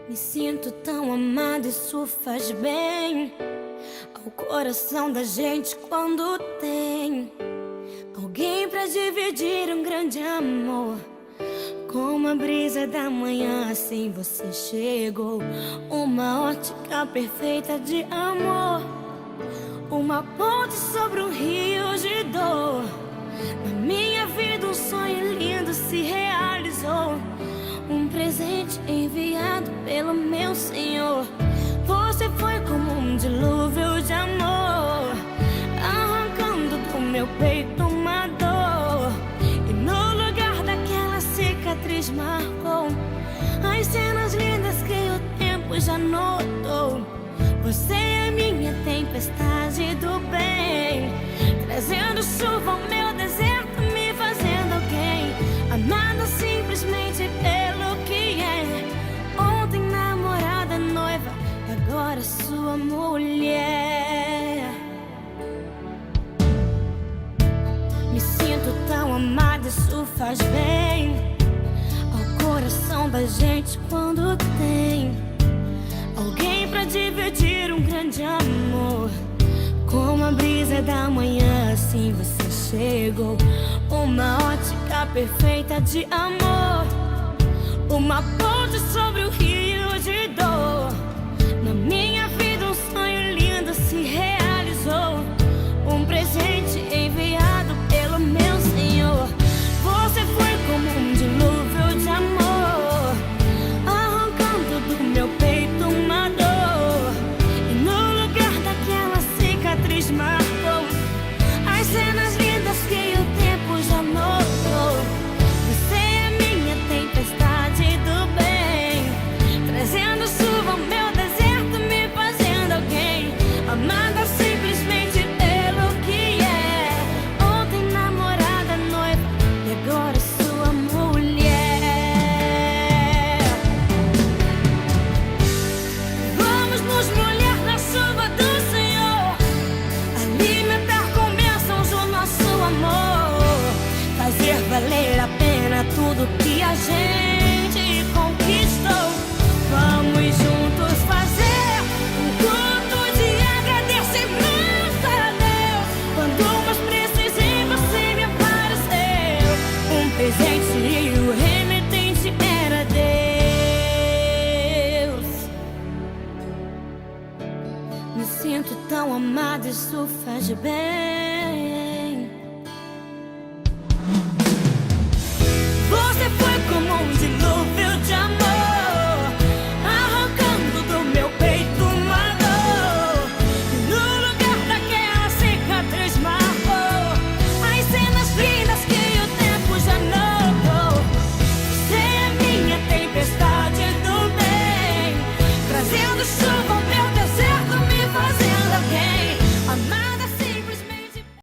Me sinto tão amada, isso faz bem ao coração da gente quando tem alguém pra dividir um grande amor. Como a brisa da manhã, assim você chegou. Uma ótica perfeita de amor, uma ponte sobre um rio de dor. Na minha vida um sonho lindo se realizou, um presente enviado pelo meu Senhor. Você foi como um dilúvio de amor, arrancando do meu peito uma dor. E no lugar daquela cicatriz marcou as cenas lindas que o tempo já notou. Você é minha tempestade do bem, trazendo chuva ao meu deserto, me fazendo alguém amada simplesmente pelo que é. Ontem namorada, noiva, agora sua mulher. Me sinto tão amada, isso faz bem ao coração da gente quando tem alguém pra dividir um grande amor. Como a brisa da manhã, assim você chegou. Uma ótica perfeita de amor, uma ponte sobre o rio de dor. Na minha vida um sonho lindo se realizou, um presente enviado pelo meu Senhor. Você foi como um dilúvio de amor, arrancando do meu peito uma dor. E no lugar daquela cicatriz marcou as cenas lindas que o tempo já notou. Você é minha tempestade do bem, trazendo chuva ao meu deserto, me fazendo alguém amada simplesmente pelo que é. Ontem namorada, noiva, e agora sua mulher. Vamos nos molhar na chuva do Senhor, alimentar com bênçãos o nosso amor, fazer valer a pena tudo que a gente conquistou. Vamos juntos fazer um culto de agradecimento a Deus. Quando mais precisei, você me apareceu, um presente e o remetente era Deus. Me sinto tão amada, isso faz bem